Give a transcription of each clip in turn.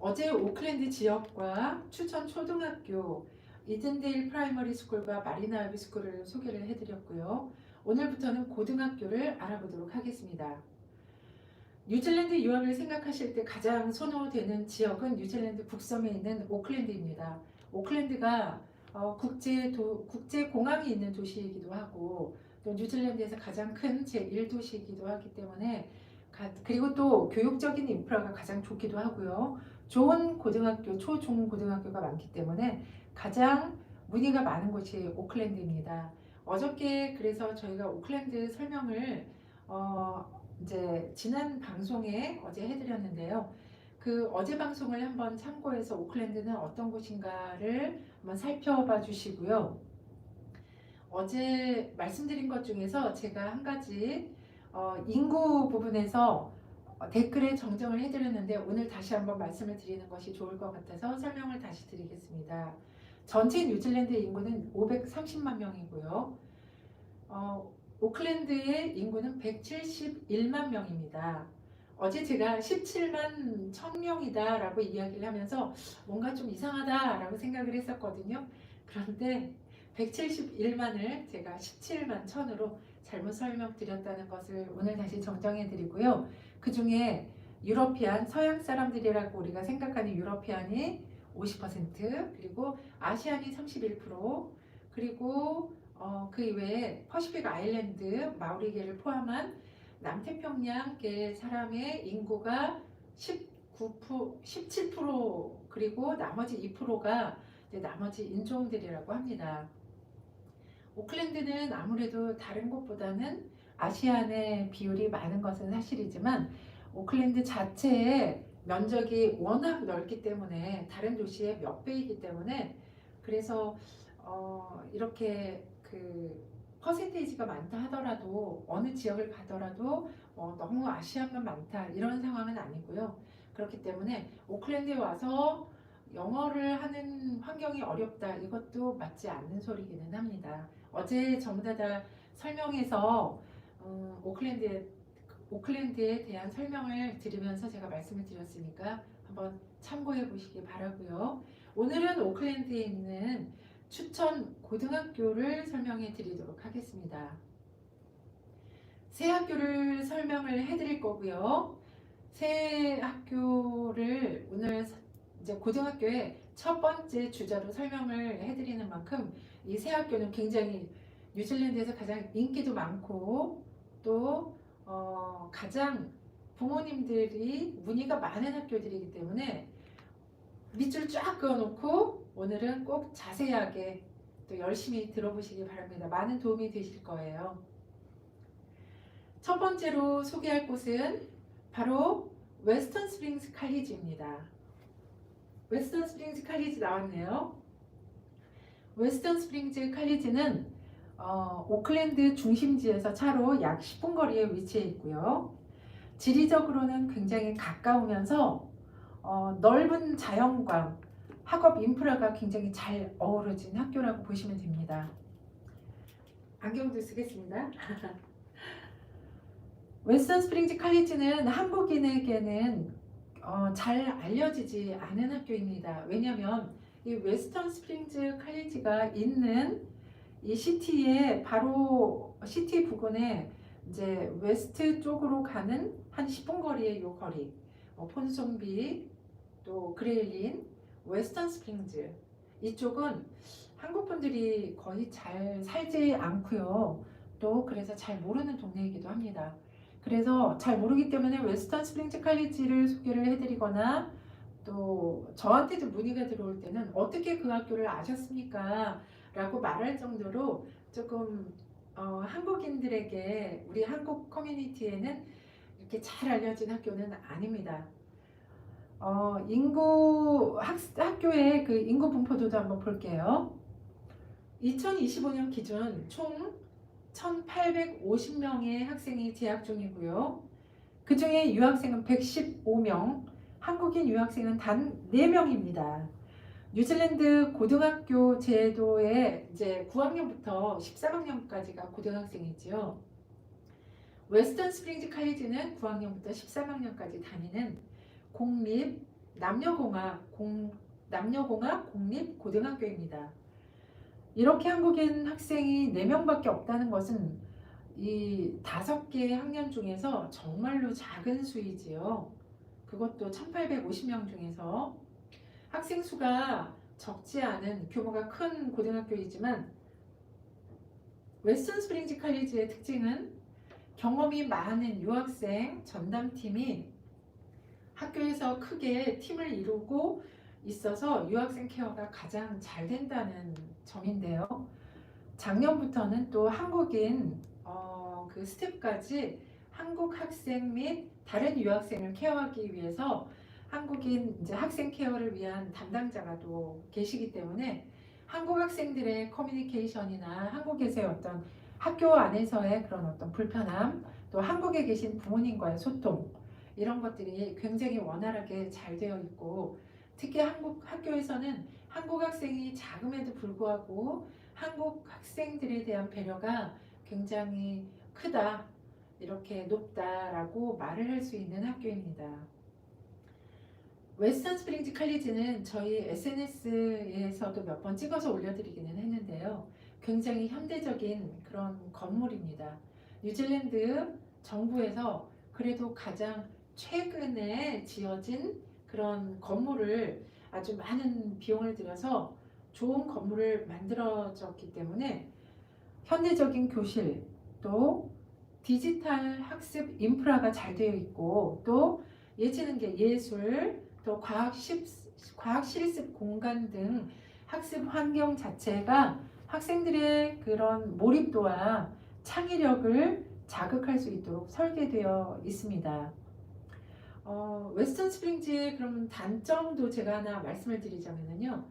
어제 오클랜드 지역과 추천 초등학교 이든데일 프라이머리 스쿨과 마리나 하이비 스쿨을 소개를 해드렸고요. 오늘부터는 고등학교를 알아보도록 하겠습니다. 뉴질랜드 유학을 생각하실 때 가장 선호되는 지역은 뉴질랜드 북섬에 있는 오클랜드입니다. 오클랜드가 국제공항이 있는 도시이기도 하고 또 뉴질랜드에서 가장 큰 제1도시이기도 하기 때문에 그리고 또 교육적인 인프라가 가장 좋기도 하고요. 좋은 고등학교, 초중고등학교가 많기 때문에 가장 문의가 많은 곳이 오클랜드입니다. 어저께 그래서 저희가 오클랜드 설명을 이제 지난 방송에 어제 해드렸는데요. 그 어제 방송을 한번 참고해서 오클랜드는 어떤 곳인가를 한번 살펴봐 주시고요. 어제 말씀드린 것 중에서 제가 한 가지 인구 부분에서 댓글에 정정을 해드렸는데 오늘 다시 한번 말씀을 드리는 것이 좋을 것 같아서 설명을 다시 드리겠습니다. 전체 뉴질랜드 인구는 530만 명이고요. 오클랜드의 인구는 171만 명입니다. 어제 제가 17만 1000명이다 라고 이야기를 하면서 뭔가 좀 이상하다 라고 생각을 했었거든요. 그런데 171만을 제가 17만 1000으로 잘못 설명드렸다는 것을 오늘 다시 정정해 드리고요. 그 중에 유러피안, 서양 사람들이라고 우리가 생각하는 유러피안이 50%, 그리고 아시안이 31%, 그리고 그 이외에 퍼시픽 아일랜드, 마오리계를 포함한 남태평양계 사람의 인구가 17%, 그리고 나머지 2%가 나머지 인종들이라고 합니다. 오클랜드는 아무래도 다른 곳보다는 아시안의 비율이 많은 것은 사실이지만 오클랜드 자체의 면적이 워낙 넓기 때문에 다른 도시의 몇 배이기 때문에 그래서 이렇게 그 퍼센테이지가 많다 하더라도 어느 지역을 가더라도 너무 아시안만 많다 이런 상황은 아니고요. 그렇기 때문에 오클랜드에 와서 영어를 하는 환경이 어렵다 이것도 맞지 않는 소리기는 합니다. 어제 전부 다 설명해서 오클랜드에 대한 설명을 드리면서 제가 말씀을 드렸으니까 한번 참고해 보시기 바라고요. 오늘은 오클랜드에 있는 추천 고등학교를 설명해 드리도록 하겠습니다. 새 학교를 설명을 해 드릴 거고요. 새 학교를 오늘 이제 고등학교의 첫 번째 주자로 설명을 해드리는 만큼 이 새 학교는 굉장히 뉴질랜드에서 가장 인기도 많고 또 가장 부모님들이 문의가 많은 학교들이기 때문에 밑줄 쫙 그어놓고 오늘은 꼭 자세하게 또 열심히 들어보시기 바랍니다. 많은 도움이 되실 거예요. 첫 번째로 소개할 곳은 바로 웨스턴 스프링스 칼리지입니다. 웨스턴 스프링스 칼리지 나왔네요. 웨스턴 스프링스 칼리지는 오클랜드 중심지에서 차로 약 10분 거리에 위치해 있고요. 지리적으로는 굉장히 가까우면서 넓은 자연광, 학업 인프라가 굉장히 잘 어우러진 학교라고 보시면 됩니다. 안경도 쓰겠습니다. 웨스턴 스프링스 칼리지는 한국인에게는 잘 알려지지 않은 학교입니다. 왜냐하면 이 웨스턴 스프링스 칼리지가 있는 이 시티의 바로 시티 부근에 이제 웨스트 쪽으로 가는 한 10분 거리의 요 거리, 폰송비, 또 그레일린, 웨스턴 스프링즈 이쪽은 한국 분들이 거의 잘 살지 않고요. 또 그래서 잘 모르는 동네이기도 합니다. 그래서 잘 모르기 때문에 웨스턴 스프링즈 칼리지를 소개를 해드리거나 또 저한테도 문의가 들어올 때는 어떻게 그 학교를 아셨습니까? 라고 말할 정도로 조금 한국인들에게 우리 한국 커뮤니티에는 이렇게 잘 알려진 학교는 아닙니다. 학교의 그 인구 분포도도 한번 볼게요. 2025년 기준 총 1850명의 학생이 재학 중이고요. 그 중에 유학생은 115명, 한국인 유학생은 단 4명입니다. 뉴질랜드 고등학교 제도의 이제 9학년부터 13학년까지가 고등학생이지요. 웨스턴 스프링즈 칼리지는 9학년부터 13학년까지 다니는 공립 남녀공학 공립고등학교입니다. 이렇게 한국인 학생이 4명밖에 없다는 것은 이 5개의 학년 중에서 정말로 작은 수이지요. 그것도 1850명 중에서 학생 수가 적지 않은 규모가 큰 고등학교이지만 웨스턴 스프링즈 칼리지의 특징은 경험이 많은 유학생 전담팀이 학교에서 크게 팀을 이루고 있어서 유학생 케어가 가장 잘 된다는 점인데요. 작년부터는 또 한국인 그 스텝까지 한국 학생 및 다른 유학생을 케어하기 위해서 한국인 이제 학생 케어를 위한 담당자가 또 계시기 때문에 한국 학생들의 커뮤니케이션이나 한국에서의 어떤 학교 안에서의 그런 어떤 불편함, 또 한국에 계신 부모님과의 소통 이런 것들이 굉장히 원활하게 잘 되어 있고, 특히 한국 학교에서는 한국 학생이 작음에도 불구하고 한국 학생들에 대한 배려가 굉장히 크다, 이렇게 높다라고 말을 할 수 있는 학교입니다. 웨스턴 스프링즈 칼리지는 저희 SNS에서도 몇 번 찍어서 올려드리기는 했는데요. 굉장히 현대적인 그런 건물입니다. 뉴질랜드 정부에서 그래도 가장 최근에 지어진 그런 건물을 아주 많은 비용을 들여서 좋은 건물을 만들어졌기 때문에 현대적인 교실, 또 디지털 학습 인프라가 잘 되어 있고, 또 예체능계, 예술, 또 과학 실습 공간 등 학습 환경 자체가 학생들의 그런 몰입도와 창의력을 자극할 수 있도록 설계되어 있습니다. 웨스턴 스프링즈의 그럼 단점도 제가 하나 말씀을 드리자면요.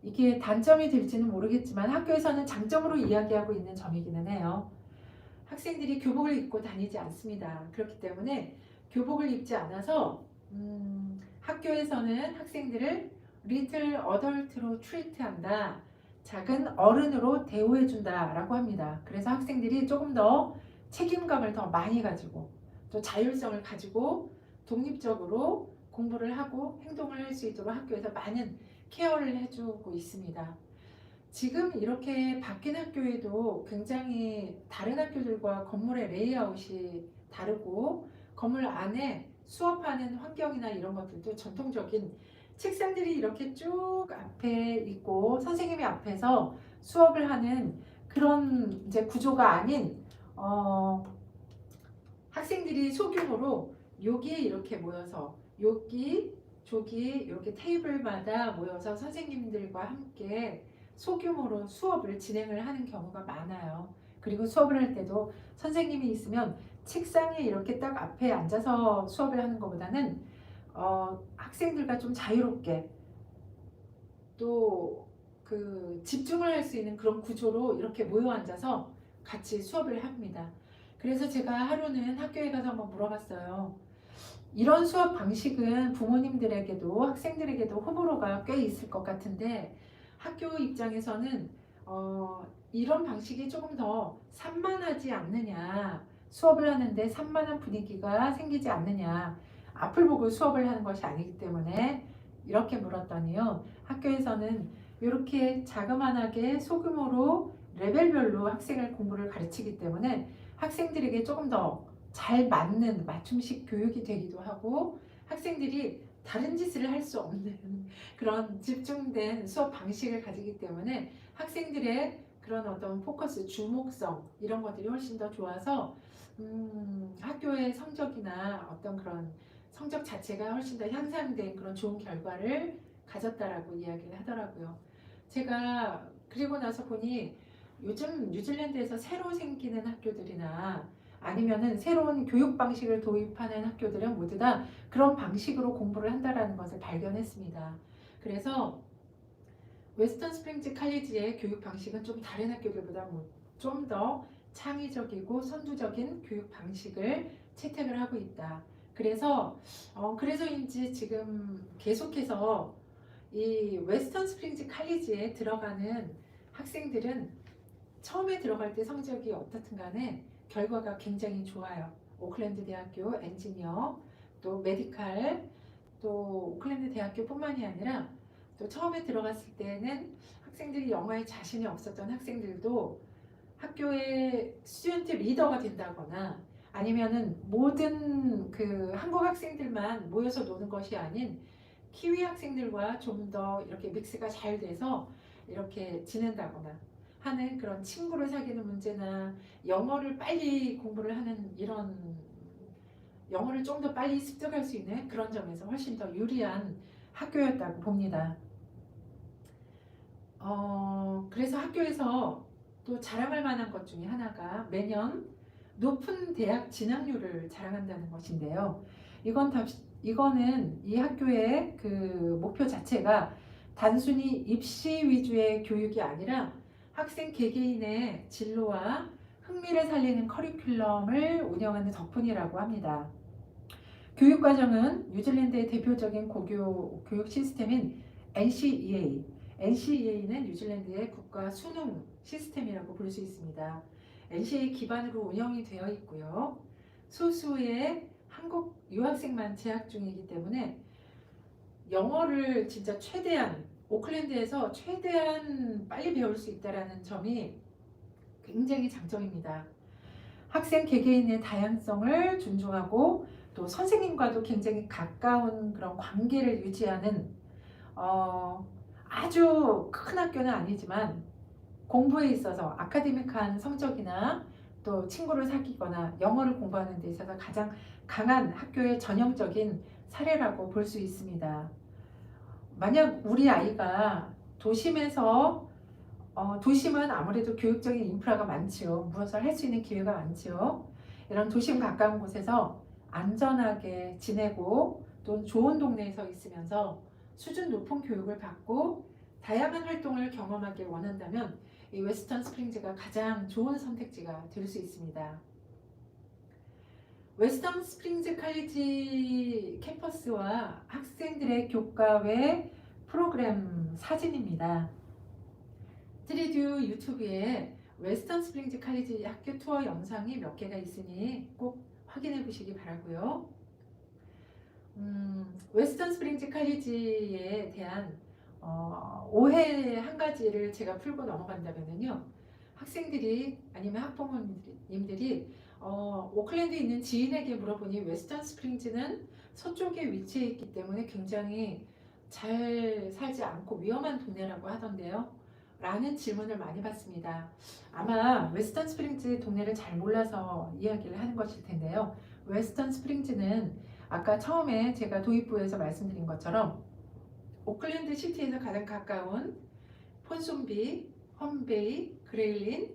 이게 단점이 될지는 모르겠지만 학교에서는 장점으로 이야기하고 있는 점이기는 해요. 학생들이 교복을 입고 다니지 않습니다. 그렇기 때문에 교복을 입지 않아서 학교에서는 학생들을 리틀 어덜트로 트리트한다, 작은 어른으로 대우해준다 라고 합니다. 그래서 학생들이 조금 더 책임감을 더 많이 가지고 또 자율성을 가지고 독립적으로 공부를 하고 행동을 할 수 있도록 학교에서 많은 케어를 해주고 있습니다. 지금 이렇게 바뀐 학교에도 굉장히 다른 학교들과 건물의 레이아웃이 다르고, 건물 안에 수업하는 환경이나 이런 것들도 전통적인 책상들이 이렇게 쭉 앞에 있고 선생님이 앞에서 수업을 하는 그런 이제 구조가 아닌, 학생들이 소규모로 여기에 이렇게 모여서 여기 저기 이렇게 테이블마다 모여서 선생님들과 함께 소규모로 수업을 진행을 하는 경우가 많아요. 그리고 수업을 할 때도 선생님이 있으면 책상에 이렇게 딱 앞에 앉아서 수업을 하는 것보다는 학생들과 좀 자유롭게 또 그 집중을 할 수 있는 그런 구조로 이렇게 모여 앉아서 같이 수업을 합니다. 그래서 제가 하루는 학교에 가서 한번 물어봤어요. 이런 수업 방식은 부모님들에게도 학생들에게도 호불호가 꽤 있을 것 같은데 학교 입장에서는 이런 방식이 조금 더 산만하지 않느냐, 수업을 하는데 산만한 분위기가 생기지 않느냐, 앞을 보고 수업을 하는 것이 아니기 때문에, 이렇게 물었더니요, 학교에서는 이렇게 자그만하게 소규모로 레벨별로 학생을 공부를 가르치기 때문에 학생들에게 조금 더 잘 맞는 맞춤식 교육이 되기도 하고, 학생들이 다른 짓을 할 수 없는 그런 집중된 수업 방식을 가지기 때문에 학생들의 그런 어떤 포커스, 주목성 이런 것들이 훨씬 더 좋아서 학교의 성적이나 어떤 그런 성적 자체가 훨씬 더 향상된 그런 좋은 결과를 가졌다라고 이야기를 하더라고요. 제가 그리고 나서 보니 요즘 뉴질랜드에서 새로 생기는 학교들이나 아니면은 새로운 교육 방식을 도입하는 학교들은 모두 다 그런 방식으로 공부를 한다라는 것을 발견했습니다. 그래서 웨스턴 스프링즈 칼리지의 교육 방식은 좀 다른 학교들보다 좀 더 창의적이고 선두적인 교육 방식을 채택을 하고 있다. 그래서인지 지금 계속해서 이 웨스턴 스프링즈 칼리지에 들어가는 학생들은 처음에 들어갈 때 성적이 어떻든 간에 결과가 굉장히 좋아요. 오클랜드 대학교 엔지니어, 또 메디칼, 또 오클랜드 대학교뿐만이 아니라 또 처음에 들어갔을 때는 학생들이 영어에 자신이 없었던 학생들도 학교의 스튜던트 리더가 된다거나 아니면은 모든 그 한국 학생들만 모여서 노는 것이 아닌 키위 학생들과 좀 더 이렇게 믹스가 잘 돼서 이렇게 지낸다거나 하는 그런 친구를 사귀는 문제나 영어를 빨리 공부를 하는 이런 영어를 좀 더 빨리 습득할 수 있는 그런 점에서 훨씬 더 유리한 학교였다고 봅니다. 그래서 학교에서 또 자랑할 만한 것 중에 하나가 매년 높은 대학 진학률을 자랑한다는 것인데요. 이거는 이 학교의 그 목표 자체가 단순히 입시 위주의 교육이 아니라 학생 개개인의 진로와 흥미를 살리는 커리큘럼을 운영하는 덕분이라고 합니다. 교육과정은 뉴질랜드의 대표적인 고교 교육 시스템인 NCEA, NCEA는 뉴질랜드의 국가 수능 시스템이라고 볼 수 있습니다. NCEA 기반으로 운영이 되어 있고요. 소수의 한국 유학생만 재학 중이기 때문에 영어를 진짜 최대한 오클랜드에서 최대한 빨리 배울 수 있다는 점이 굉장히 장점입니다. 학생 개개인의 다양성을 존중하고 또 선생님과도 굉장히 가까운 그런 관계를 유지하는 아주 큰 학교는 아니지만 공부에 있어서 아카데믹한 성적이나 또 친구를 사귀거나 영어를 공부하는 데 있어서 가장 강한 학교의 전형적인 사례라고 볼 수 있습니다. 만약 우리 아이가 도심에서 도심은 아무래도 교육적인 인프라가 많지요. 무엇을 할 수 있는 기회가 많지요. 이런 도심 가까운 곳에서 안전하게 지내고 또 좋은 동네에서 있으면서 수준 높은 교육을 받고 다양한 활동을 경험하길 원한다면 이 웨스턴 스프링즈가 가장 좋은 선택지가 될 수 있습니다. 웨스턴 스프링즈 칼리지 캠퍼스와 학생들의 교과 외 프로그램 사진입니다. 트리듀 유튜브에 웨스턴 스프링즈 칼리지 학교 투어 영상이 몇 개가 있으니 꼭 확인해 보시기 바라고요. 웨스턴 스프링즈 칼리지에 대한 오해 한 가지를 제가 풀고 넘어간다면요. 학생들이 아니면 학부모님들이 오클랜드에 있는 지인에게 물어보니 웨스턴 스프링즈는 서쪽에 위치해 있기 때문에 굉장히 잘 살지 않고 위험한 동네라고 하던데요. 라는 질문을 많이 받습니다. 아마 웨스턴 스프링즈 동네를 잘 몰라서 이야기를 하는 것일 텐데요. 웨스턴 스프링즈는 아까 처음에 제가 도입부에서 말씀드린 것처럼 오클랜드 시티에서 가장 가까운 폰솜비, 험베이, 그레일린,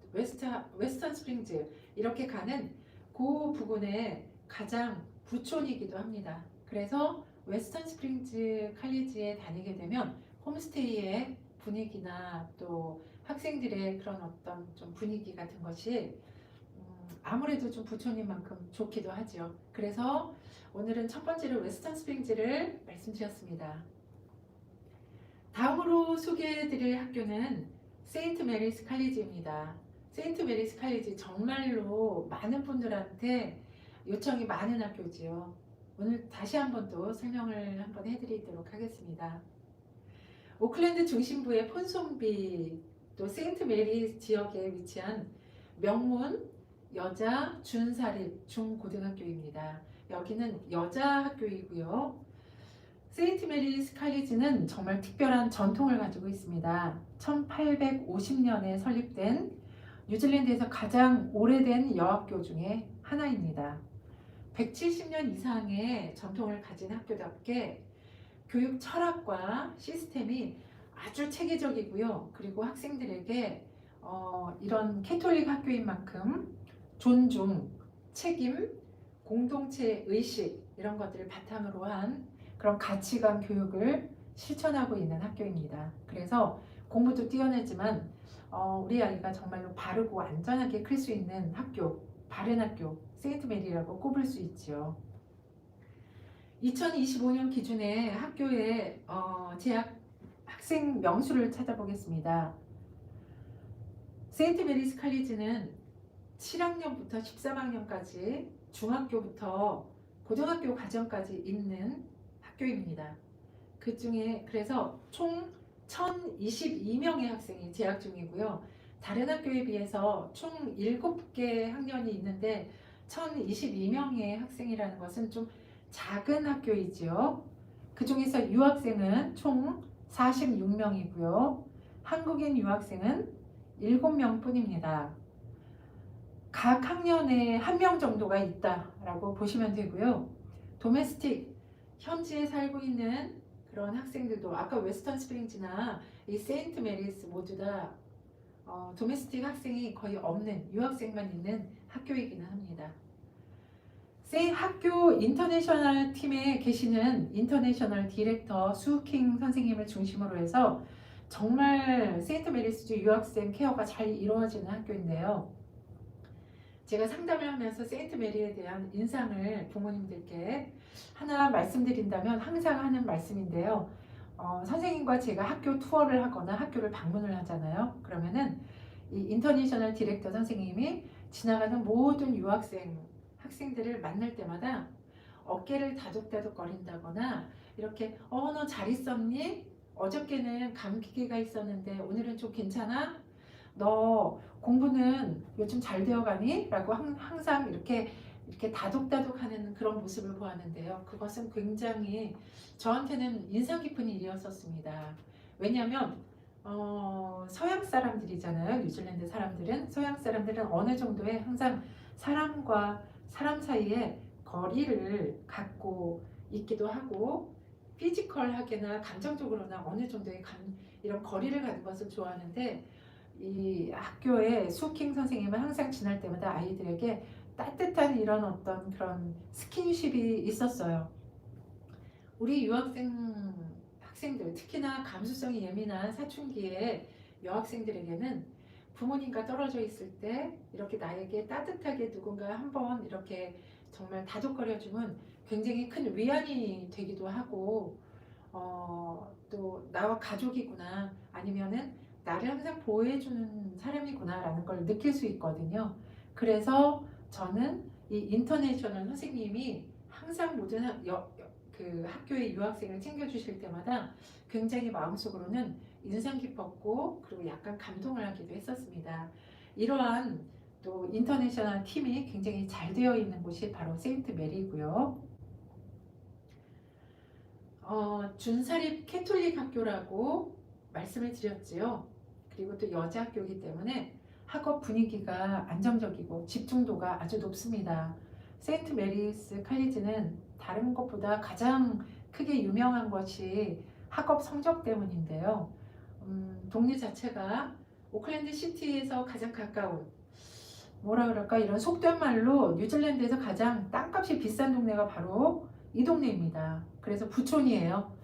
웨스턴 스프링즈 이렇게 가는 그 부근에 가장 부촌이기도 합니다. 그래서 웨스턴 스프링즈 칼리지에 다니게 되면 홈스테이의 분위기나 또 학생들의 그런 어떤 좀 분위기 같은 것이 아무래도 좀 부촌인 만큼 좋기도 하죠. 그래서 오늘은 첫 번째로 웨스턴 스프링즈를 말씀드렸습니다. 다음으로 소개해드릴 학교는 세인트 메리스 칼리지입니다. 세인트 메리스 칼리지 정말로 많은 분들한테 요청이 많은 학교지요. 오늘 다시 한번 또 설명을 한번 해드리도록 하겠습니다. 오클랜드 중심부의 폰솜비 또 세인트 메리 지역에 위치한 명문 여자 준사립 중고등학교입니다. 여기는 여자 학교이고요. 세인트 메리스 칼리지는 정말 특별한 전통을 가지고 있습니다. 1850년에 설립된 뉴질랜드에서 가장 오래된 여학교 중에 하나입니다. 170년 이상의 전통을 가진 학교답게 교육 철학과 시스템이 아주 체계적이고요. 그리고 학생들에게 이런 캐톨릭 학교인 만큼 존중, 책임, 공동체 의식 이런 것들을 바탕으로 한 그런 가치관 교육을 실천하고 있는 학교입니다. 그래서 공부도 뛰어나지만 우리 아이가 정말로 바르고 안전하게 클 수 있는 학교, 바른 학교, 세인트 메리라고 꼽을 수 있지요. 2025년 기준의 학교의 재학 학생 명수를 찾아보겠습니다. 세인트 메리스 칼리지는 7학년부터 13학년까지 중학교부터 고등학교 과정까지 있는 학교입니다. 그 중에 그래서 총 1022명의 학생이 재학 중이고요. 다른 학교에 비해서 총 7개 학년이 있는데 1022명의 학생이라는 것은 좀 작은 학교이지요. 그 중에서 유학생은 총 46명이고요. 한국인 유학생은 7명 뿐입니다. 각 학년에 한 명 정도가 있다라고 보시면 되고요. 도메스틱, 현지에 살고 있는 그런 학생들도 아까 웨스턴 스프링즈나 이 세인트 메리스 모두 다 도메스틱 학생이 거의 없는 유학생만 있는 학교이기는 합니다. 학교 인터내셔널 팀에 계시는 인터내셔널 디렉터 수킹 선생님을 중심으로 해서 정말 세인트 메리스주 유학생 케어가 잘 이루어지는 학교인데요. 제가 상담을 하면서 세인트 메리에 대한 인상을 부모님들께 하나 말씀드린다면 항상 하는 말씀인데요. 선생님과 제가 학교 투어를 하거나 학교를 방문을 하잖아요. 그러면은 이 인터내셔널 디렉터 선생님이 지나가는 모든 학생들을 만날 때마다 어깨를 다독다독 거린다거나 이렇게 너 잘 있었니? 어저께는 감기가 있었는데 오늘은 좀 괜찮아? 너 공부는 요즘 잘 되어가니? 라고 항상 이렇게 다독다독하는 그런 모습을 보았는데요. 그것은 굉장히 저한테는 인상 깊은 일이었었습니다. 왜냐하면 서양 사람들이잖아요. 뉴질랜드 사람들은 서양 사람들은 어느 정도의 항상 사람과 사람 사이에 거리를 갖고 있기도 하고 피지컬하게나 감정적으로나 어느 정도의 이런 거리를 갖는 것을 좋아하는데 이 학교의 수킹 선생님은 항상 지날 때마다 아이들에게 따뜻한 이런 어떤 그런 스킨십이 있었어요. 우리 학생들 특히나 감수성이 예민한 사춘기의 여학생들에게는 부모님과 떨어져 있을 때 이렇게 나에게 따뜻하게 누군가 한번 이렇게 정말 다독거려주면 굉장히 큰 위안이 되기도 하고 또 나와 가족이구나 아니면은 나를 항상 보호해주는 사람이구나 라는 걸 느낄 수 있거든요. 그래서 저는 이 인터내셔널 선생님이 항상 모든 그 학교의 유학생을 챙겨주실 때마다 굉장히 마음속으로는 인상 깊었고 그리고 약간 감동을 하기도 했었습니다. 이러한 또 인터내셔널 팀이 굉장히 잘 되어 있는 곳이 바로 세인트 메리고요. 준사립 캐톨릭 학교라고 말씀을 드렸지요. 그리고 또 여자 학교이기 때문에 학업 분위기가 안정적이고 집중도가 아주 높습니다. 세인트 메리스 칼리지는 다른 것보다 가장 크게 유명한 것이 학업 성적 때문인데요. 동네 자체가 오클랜드 시티에서 가장 가까운 뭐라 그럴까 이런 속된 말로 뉴질랜드에서 가장 땅값이 비싼 동네가 바로 이 동네입니다. 그래서 부촌이에요.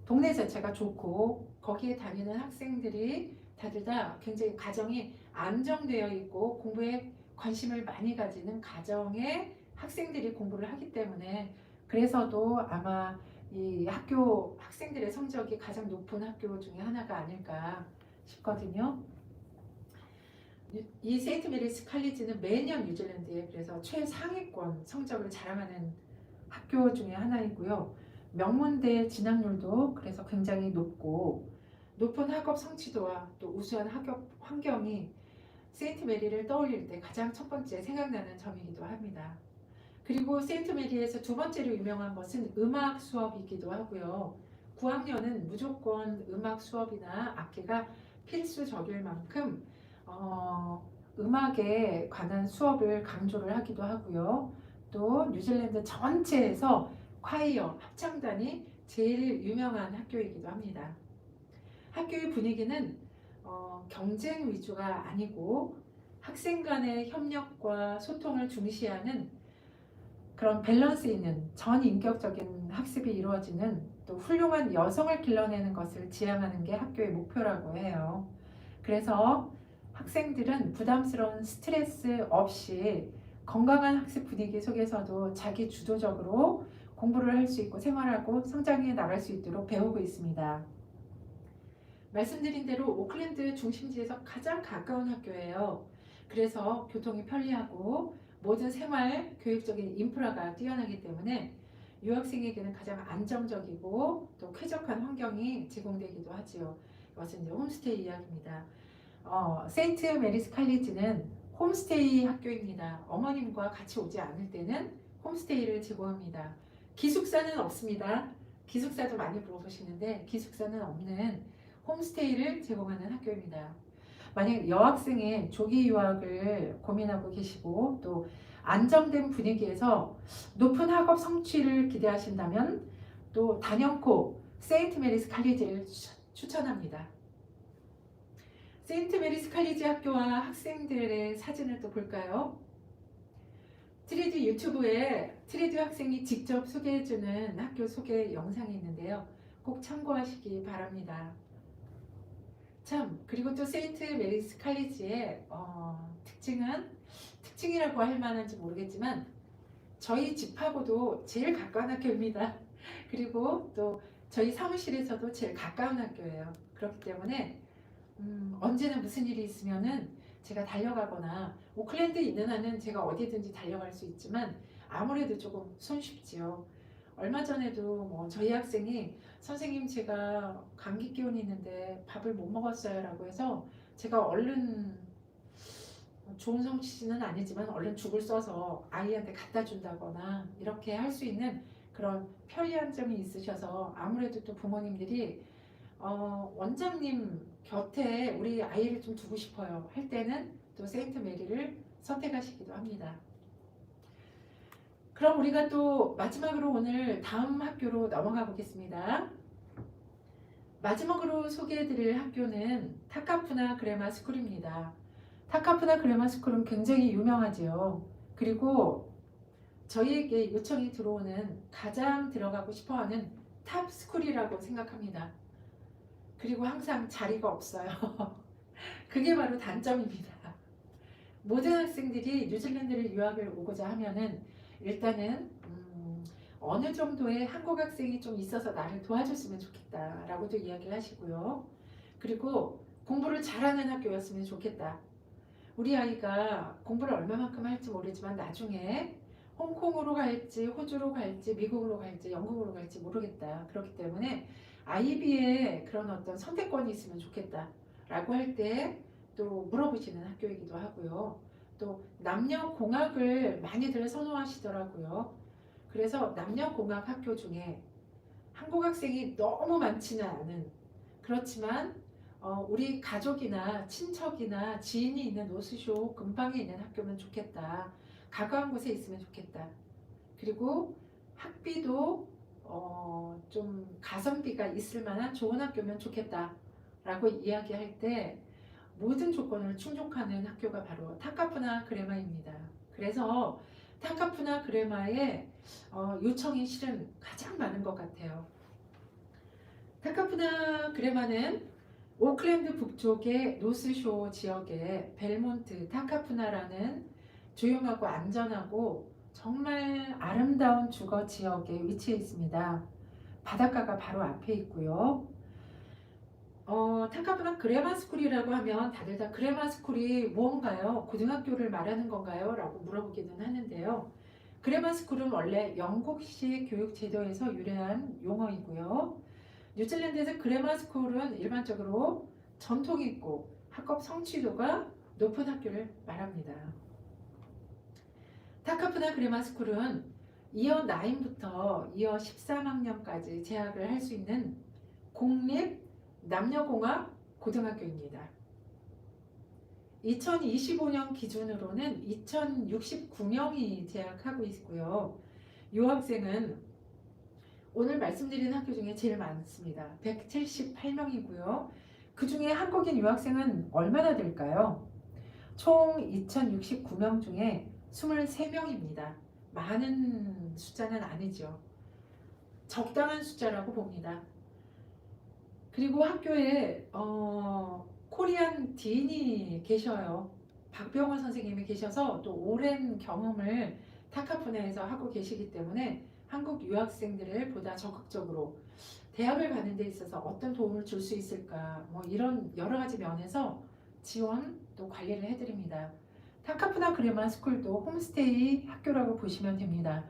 동네 자체가 좋고 거기에 다니는 학생들이 다들 다 굉장히 가정이 안정되어 있고 공부에 관심을 많이 가지는 가정의 학생들이 공부를 하기 때문에 그래서도 아마 이 학교 학생들의 성적이 가장 높은 학교 중에 하나가 아닐까 싶거든요. 이 세인트 메리스 칼리지는 매년 뉴질랜드에 그래서 최상위권 성적을 자랑하는 학교 중에 하나이고요. 명문대 진학률도 그래서 굉장히 높고 높은 학업 성취도와 또 우수한 학업 환경이 세인트 메리를 떠올릴 때 가장 첫 번째 생각나는 점이기도 합니다. 그리고 세인트 메리에서 두 번째로 유명한 것은 음악 수업이기도 하고요. 9학년은 무조건 음악 수업이나 악기가 필수적일 만큼 음악에 관한 수업을 강조를 하기도 하고요. 또 뉴질랜드 전체에서 콰이어, 합창단이 제일 유명한 학교이기도 합니다. 학교의 분위기는 경쟁 위주가 아니고 학생 간의 협력과 소통을 중시하는 그런 밸런스 있는 전인격적인 학습이 이루어지는 또 훌륭한 여성을 길러내는 것을 지향하는 게 학교의 목표라고 해요. 그래서 학생들은 부담스러운 스트레스 없이 건강한 학습 분위기 속에서도 자기 주도적으로 공부를 할 수 있고 생활하고 성장해 나갈 수 있도록 배우고 있습니다. 말씀드린 대로 오클랜드 중심지에서 가장 가까운 학교예요. 그래서 교통이 편리하고 모든 생활 교육적인 인프라가 뛰어나기 때문에 유학생에게는 가장 안정적이고 또 쾌적한 환경이 제공되기도 하지요. 이것은 이제 홈스테이 이야기입니다. 세인트 메리스 칼리지는 홈스테이 학교입니다. 어머님과 같이 오지 않을 때는 홈스테이를 제공합니다. 기숙사는 없습니다. 기숙사도 많이 물어보시는데 기숙사는 없는 홈스테이를 제공하는 학교입니다. 만약 여학생의 조기 유학을 고민하고 계시고 또 안정된 분위기에서 높은 학업 성취를 기대하신다면 또 단연코 세인트 메리스 칼리지를 추천합니다. 세인트 메리스 칼리지 학교와 학생들의 사진을 또 볼까요? 트리드 유튜브에 트리드 학생이 직접 소개해주는 학교 소개 영상이 있는데요. 꼭 참고하시기 바랍니다. 참, 그리고 또 세인트 메리스 칼리지의 특징이라고 할 만한지 모르겠지만 저희 집하고도 제일 가까운 학교입니다. 그리고 또 저희 사무실에서도 제일 가까운 학교예요. 그렇기 때문에 언제나 무슨 일이 있으면은 제가 달려가거나 오클랜드에 있는 한은 제가 어디든지 달려갈 수 있지만 아무래도 조금 손쉽지요. 얼마 전에도 뭐 저희 학생이 선생님 제가 감기 기운이 있는데 밥을 못 먹었어요 라고 해서 제가 얼른 좋은 성취는 아니지만 얼른 죽을 써서 아이한테 갖다 준다거나 이렇게 할 수 있는 그런 편리한 점이 있으셔서 아무래도 또 부모님들이 원장님 곁에 우리 아이를 좀 두고 싶어요 할 때는 또 세인트 메리를 선택하시기도 합니다. 그럼 우리가 또 마지막으로 오늘 다음 학교로 넘어가 보겠습니다. 마지막으로 소개해드릴 학교는 타카푸나 그레마 스쿨입니다. 타카푸나 그레마 스쿨은 굉장히 유명하지요. 그리고 저희에게 요청이 들어오는 가장 들어가고 싶어하는 탑 스쿨이라고 생각합니다. 그리고 항상 자리가 없어요. 그게 바로 단점입니다. 모든 학생들이 뉴질랜드를 유학을 오고자 하면은 일단은 어느 정도의 한국 학생이 좀 있어서 나를 도와줬으면 좋겠다 라고도 이야기를 하시고요. 그리고 공부를 잘하는 학교였으면 좋겠다. 우리 아이가 공부를 얼마만큼 할지 모르지만 나중에 홍콩으로 갈지 호주로 갈지 미국으로 갈지 영국으로 갈지 모르겠다. 그렇기 때문에 아이비의 그런 어떤 선택권이 있으면 좋겠다 라고 할 때 또 물어보시는 학교이기도 하고요. 또 남녀공학을 많이들 선호하시더라고요. 그래서 남녀공학 학교 중에 한국 학생이 너무 많지는 않은, 그렇지만 우리 가족이나 친척이나 지인이 있는 노스쇼 근방에 있는 학교면 좋겠다. 가까운 곳에 있으면 좋겠다. 그리고 학비도 좀 가성비가 있을 만한 좋은 학교면 좋겠다 라고 이야기할 때 모든 조건을 충족하는 학교가 바로 타카푸나 그레마입니다. 그래서 타카푸나 그레마에 요청이 실은 가장 많은 것 같아요. 타카푸나 그레마는 오클랜드 북쪽의 노스쇼 지역의 벨몬트 타카푸나라는 조용하고 안전하고 정말 아름다운 주거 지역에 위치해 있습니다. 바닷가가 바로 앞에 있고요. 타카푸나 그레마스쿨이라고 하면 다들 다 그레마스쿨이 무언가요? 고등학교를 말하는 건가요? 라고 물어보기는 하는데요. 그레마스쿨은 원래 영국식 교육 제도에서 유래한 용어이고요. 뉴질랜드에서 그레마스쿨은 일반적으로 전통이 있고 학업 성취도가 높은 학교를 말합니다. 타카푸나 그레마스쿨은 이어 9부터 이어 13학년까지 재학을 할 수 있는 공립 남녀공학 고등학교입니다. 2025년 기준으로는 2069명이 재학하고 있고요. 유학생은 오늘 말씀드린 학교 중에 제일 많습니다. 178명이고요. 그 중에 한국인 유학생은 얼마나 될까요? 총 2069명 중에 23명입니다. 많은 숫자는 아니죠. 적당한 숫자라고 봅니다. 그리고 학교에 코리안 딘이 계셔요. 박병원 선생님이 계셔서 또 오랜 경험을 타카푸나에서 하고 계시기 때문에 한국 유학생들을 보다 적극적으로 대학을 가는 데 있어서 어떤 도움을 줄 수 있을까 뭐 이런 여러 가지 면에서 지원 또 관리를 해드립니다. 타카푸나 그레마 스쿨도 홈스테이 학교라고 보시면 됩니다.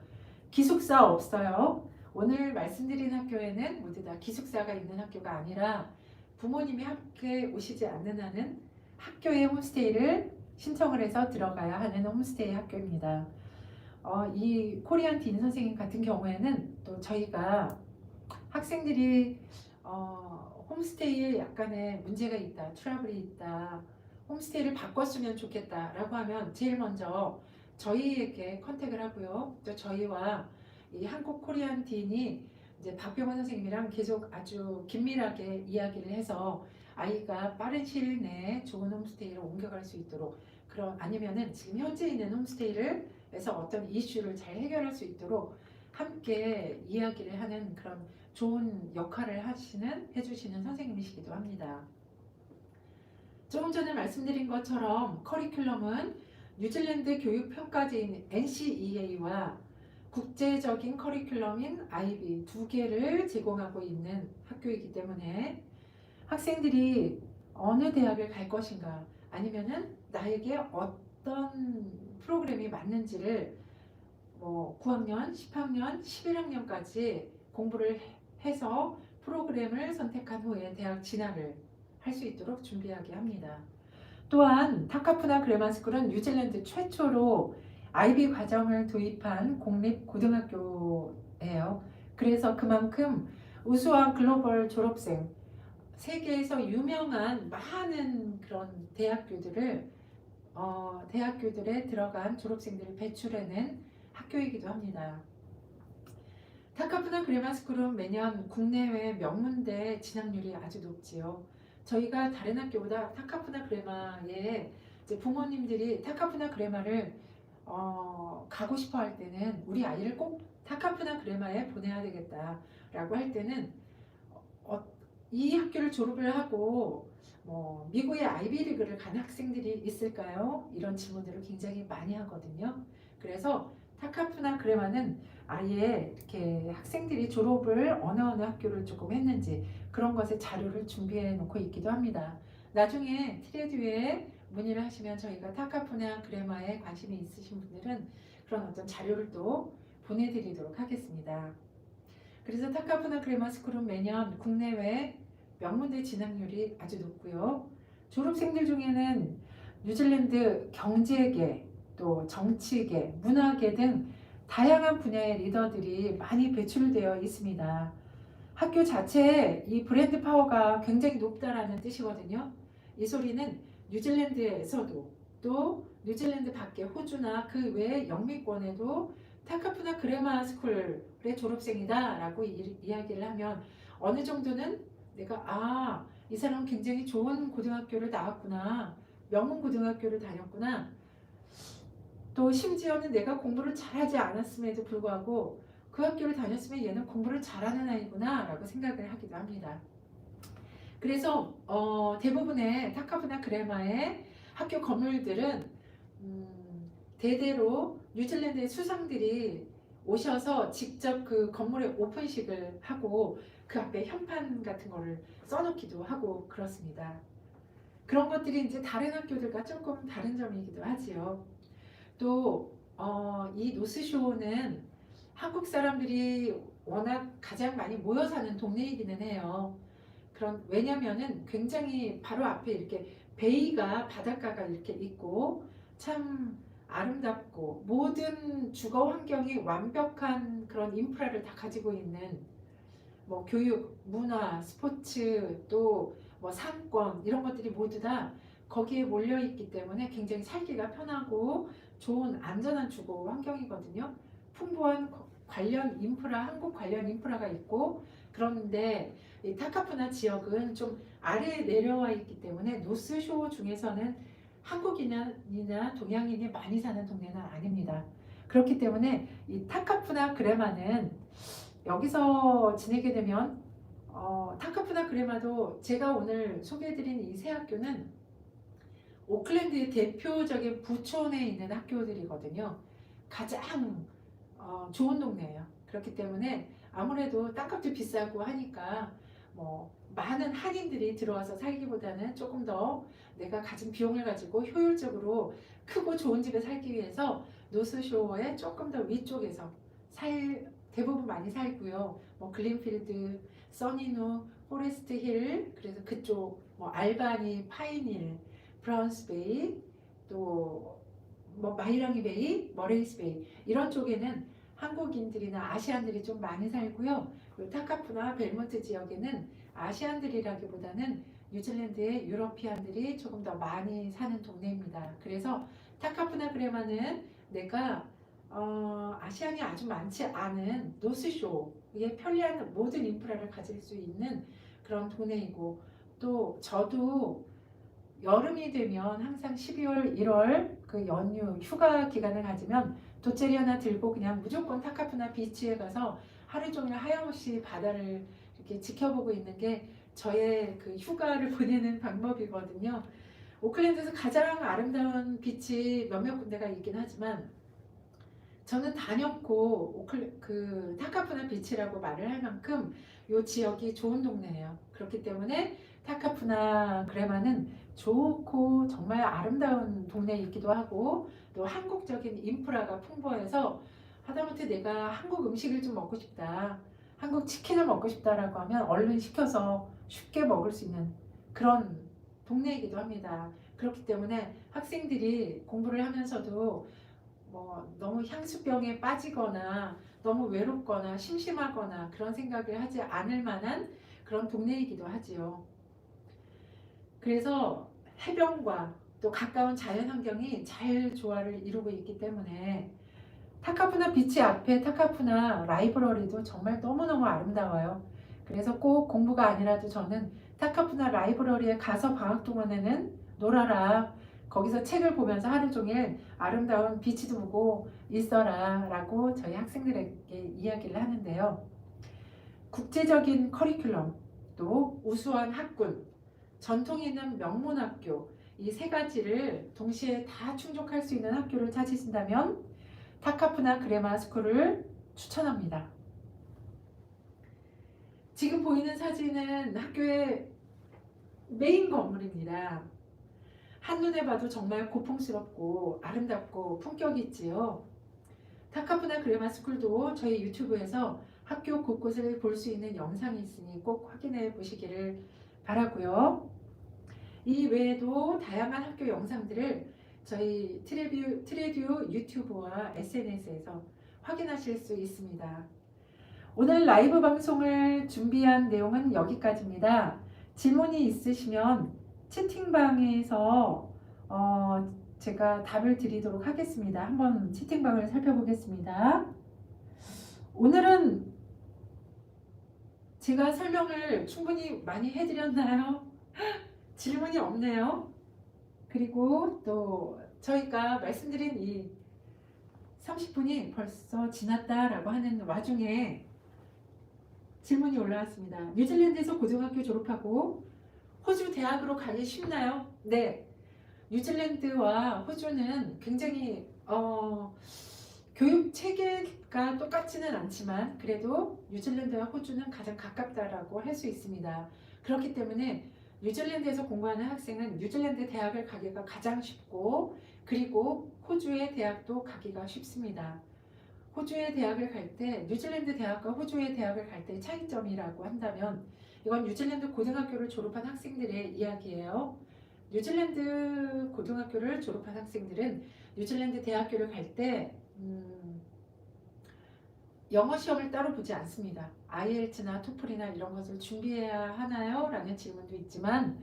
기숙사 없어요. 오늘 말씀드린 학교에는 모두 다 기숙사가 있는 학교가 아니라 부모님이 함께 오시지 않는 한은 학교에 홈스테이를 신청을 해서 들어가야 하는 홈스테이 학교입니다. 이 코리안 딘 선생님 같은 경우에는 또 저희가 학생들이 홈스테이에 약간의 문제가 있다, 트러블이 있다, 홈스테이를 바꿨으면 좋겠다라고 하면 제일 먼저 저희에게 컨택을 하고요. 또 저희와 이 한국 코리안 딘이 이제 박병원 선생님이랑 계속 아주 긴밀하게 이야기를 해서 아이가 빠른 시일 내에 좋은 홈스테이로 옮겨갈 수 있도록 아니면은 지금 현재 있는 홈스테이를 해서 어떤 이슈를 잘 해결할 수 있도록 함께 이야기를 하는 그런 좋은 역할을 해주시는 선생님이시기도 합니다. 조금 전에 말씀드린 것처럼 커리큘럼은 뉴질랜드 교육평가제인 NCEA와 국제적인 커리큘럼인 IB 두 개를 제공하고 있는 학교이기 때문에 학생들이 어느 대학을 갈 것인가 아니면은 나에게 어떤 프로그램이 맞는지를 9학년, 10학년, 11학년까지 공부를 해서 프로그램을 선택한 후에 대학 진학을 할 수 있도록 준비하게 합니다. 또한 타카푸나 그레마스쿨은 뉴질랜드 최초로 IB 과정을 도입한 공립 고등학교예요. 그래서 그만큼 우수한 글로벌 졸업생, 세계에서 유명한 많은 그런 대학교들에 들어간 졸업생들을 배출해낸 학교이기도 합니다. 타카푸나 그레마스쿨은 매년 국내외 명문대 진학률이 아주 높지요. 저희가 다른 학교보다 타카푸나 그레마에 이제 부모님들이 타카푸나 그레마를 가고 싶어 할 때는 우리 아이를 꼭 타카푸나 그레마에 보내야 되겠다라고 할 때는 이 학교를 졸업을 하고 미국의 아이비리그를 간 학생들이 있을까요? 이런 질문들을 굉장히 많이 하거든요. 그래서 타카푸나 그레마는 아예 이렇게 학생들이 졸업을 어느 학교를 조금 했는지 그런 것의 자료를 준비해 놓고 있기도 합니다. 나중에 티레듀에 문의를 하시면 저희가 타카푸나 그레마에 관심이 있으신 분들은 그런 어떤 자료를 또 보내드리도록 하겠습니다. 그래서 타카푸나 그레마 스쿨은 매년 국내외 명문대 진학률이 아주 높고요. 졸업생들 중에는 뉴질랜드 경제계, 또 정치계, 문화계 등 다양한 분야의 리더들이 많이 배출되어 있습니다. 학교 자체에 이 브랜드 파워가 굉장히 높다라는 뜻이거든요. 이 소리는 뉴질랜드에서도 또 뉴질랜드 밖에 호주나 그 외 영미권에도 타카푸나 그레마 스쿨의 졸업생이다 라고 이야기를 하면 어느 정도는 내가 이 사람은 굉장히 좋은 고등학교를 나왔구나, 명문 고등학교를 다녔구나, 또 심지어는 내가 공부를 잘하지 않았음에도 불구하고 그 학교를 다녔으면 얘는 공부를 잘하는 아이구나 라고 생각을 하기도 합니다. 그래서 대부분의 타카푸나 그레마의 학교 건물들은 대대로 뉴질랜드의 수상들이 오셔서 직접 그 건물에 오픈식을 하고 그 앞에 현판 같은 거를 써놓기도 하고 그렇습니다. 그런 것들이 이제 다른 학교들과 조금 다른 점이기도 하지요. 또 이 노스쇼어는 한국 사람들이 워낙 가장 많이 모여 사는 동네이기는 해요. 왜냐면은 굉장히 바로 앞에 이렇게 베이가 바닷가가 이렇게 있고 참 아름답고 모든 주거 환경이 완벽한 그런 인프라를 다 가지고 있는 교육, 문화, 스포츠 또 상권 이런 것들이 모두 다 거기에 몰려 있기 때문에 굉장히 살기가 편하고 좋은 안전한 주거 환경이거든요. 풍부한 관련 인프라, 한국 관련 인프라가 있고 그런데 이 타카푸나 지역은 좀 아래에 내려와 있기 때문에 노스쇼어 중에서는 한국인이나 동양인이 많이 사는 동네는 아닙니다. 그렇기 때문에 이 타카푸나 그레마는 여기서 지내게 되면 타카푸나 그레마도 제가 오늘 소개해드린 이 세 학교는 오클랜드의 대표적인 부촌에 있는 학교들이거든요. 가장 좋은 동네예요. 그렇기 때문에 아무래도 땅값도 비싸고 하니까 뭐 많은 한인들이 들어와서 살기보다는 조금 더 내가 가진 비용을 가지고 효율적으로 크고 좋은 집에 살기 위해서 노스쇼어의 조금 더 위쪽에서 대부분 많이 살고요. 뭐 글린필드, 써니누, 포레스트 힐, 그래서 그쪽 뭐 알바니, 파인힐, 브라운스 베이, 또 뭐 마이랑이 베이, 머레이스 베이 이런 쪽에는 한국인들이나 아시안들이 좀 많이 살고요. 그리고 타카푸나 벨몬트 지역에는 아시안들이라기보다는 뉴질랜드의 유러피안들이 조금 더 많이 사는 동네입니다. 그래서 타카푸나 그레마는 내가 아시안이 아주 많지 않은 노스쇼에 편리한 모든 인프라를 가질 수 있는 그런 동네이고, 또 저도 여름이 되면 항상 12월, 1월 그 연휴 휴가 기간을 가지면 돗자리 하나 들고 그냥 무조건 타카푸나 비치에 가서 하루 종일 하염없이 바다를 이렇게 지켜보고 있는 게 저의 그 휴가를 보내는 방법이거든요. 오클랜드에서 가장 아름다운 비치 몇몇 군데가 있긴 하지만 저는 다녔고 그 타카푸나 비치라고 말을 할 만큼 이 지역이 좋은 동네예요. 그렇기 때문에 타카푸나 그레마는 좋고 정말 아름다운 동네이기도 하고, 또 한국적인 인프라가 풍부해서 하다못해 내가 한국 음식을 좀 먹고 싶다, 한국 치킨을 먹고 싶다라고 하면 얼른 시켜서 쉽게 먹을 수 있는 그런 동네이기도 합니다. 그렇기 때문에 학생들이 공부를 하면서도 뭐 너무 향수병에 빠지거나 너무 외롭거나 심심하거나 그런 생각을 하지 않을 만한 그런 동네이기도 하지요. 그래서 해변과 또 가까운 자연 환경이 잘 조화를 이루고 있기 때문에 타카푸나 비치 앞에 타카푸나 라이브러리도 정말 너무너무 아름다워요. 그래서 꼭 공부가 아니라도 저는 타카푸나 라이브러리에 가서 방학 동안에는 놀아라, 거기서 책을 보면서 하루 종일 아름다운 비치도 보고 있어라 라고 저희 학생들에게 이야기를 하는데요. 국제적인 커리큘럼, 또 우수한 학군, 전통 있는 명문학교, 이 세 가지를 동시에 다 충족할 수 있는 학교를 찾으신다면 타카푸나 그레마 스쿨을 추천합니다. 지금 보이는 사진은 학교의 메인 건물입니다. 한눈에 봐도 정말 고풍스럽고 아름답고 품격이 있지요. 타카푸나 그레마 스쿨도 저희 유튜브에서 학교 곳곳을 볼 수 있는 영상이 있으니 꼭 확인해 보시기를 바라고요. 이 외에도 다양한 학교 영상들을 저희 트레듀 유튜브와 SNS에서 확인하실 수 있습니다. 오늘 라이브 방송을 준비한 내용은 여기까지입니다. 질문이 있으시면 채팅방에서 제가 답을 드리도록 하겠습니다. 한번 채팅방을 살펴보겠습니다. 오늘은 제가 설명을 충분히 많이 해드렸나요? 질문이 없네요. 그리고 또 저희가 말씀드린 이 30분이 벌써 지났다라고 하는 와중에 질문이 올라왔습니다. 뉴질랜드에서 고등학교 졸업하고 호주 대학으로 가기 쉽나요? 네. 뉴질랜드와 호주는 굉장히 교육 체계가 똑같지는 않지만 그래도 뉴질랜드와 호주는 가장 가깝다라고 할 수 있습니다. 그렇기 때문에 뉴질랜드에서 공부하는 학생은 뉴질랜드 대학을 가기가 가장 쉽고, 그리고 호주의 대학도 가기가 쉽습니다. 호주의 대학을 갈 때, 뉴질랜드 대학과 호주의 대학을 갈 때 차이점이라고 한다면 이건 뉴질랜드 고등학교를 졸업한 학생들의 이야기예요. 뉴질랜드 고등학교를 졸업한 학생들은 뉴질랜드 대학교를 갈 때 영어 시험을 따로 보지 않습니다. IELTS나 토플이나 이런 것을 준비해야 하나요? 라는 질문도 있지만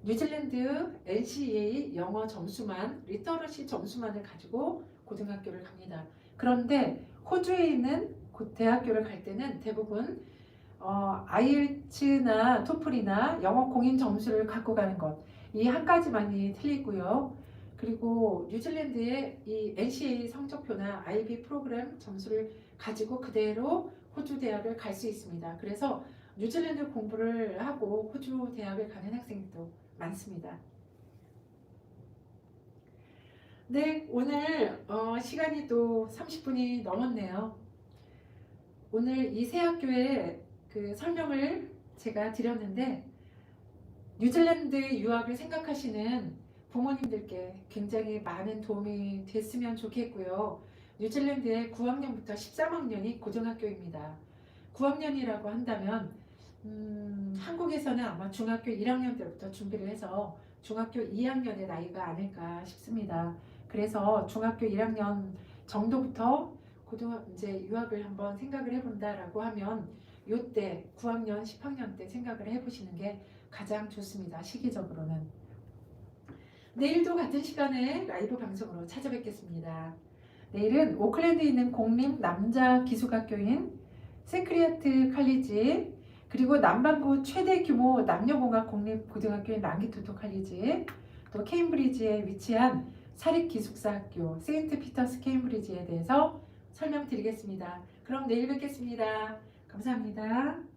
뉴질랜드 NCEA 영어 점수만, 리터러시 점수만을 가지고 고등학교를 갑니다. 그런데 호주에 있는 대학교를 갈 때는 대부분 IELTS나 토플이나 영어 공인 점수를 갖고 가는 것, 이 한 가지만이 틀리고요. 그리고 뉴질랜드의 이 NCEA 성적표나 IB 프로그램 점수를 가지고 그대로 호주 대학을 갈 수 있습니다. 그래서 뉴질랜드 공부를 하고 호주 대학을 가는 학생들도 많습니다. 네, 오늘 시간이 또 30분이 넘었네요. 오늘 이 세 학교의 그 설명을 제가 드렸는데 뉴질랜드 유학을 생각하시는 부모님들께 굉장히 많은 도움이 됐으면 좋겠고요. 뉴질랜드의 9학년부터 13학년이 고등학교입니다. 9학년이라고 한다면 한국에서는 아마 중학교 1학년 때부터 준비를 해서 중학교 2학년의 나이가 아닐까 싶습니다. 그래서 중학교 1학년 정도부터 이제 유학을 한번 생각을 해본다라고 하면 요때 9학년, 10학년 때 생각을 해보시는 게 가장 좋습니다. 시기적으로는. 내일도 같은 시간에 라이브 방송으로 찾아뵙겠습니다. 내일은 오클랜드에 있는 공립 남자 기숙학교인 세크리아트 칼리지, 그리고 남반구 최대 규모 남녀공학 공립고등학교인 랑기투토 칼리지, 또 케임브리지에 위치한 사립기숙사학교 세인트 피터스 케임브리지에 대해서 설명드리겠습니다. 그럼 내일 뵙겠습니다. 감사합니다.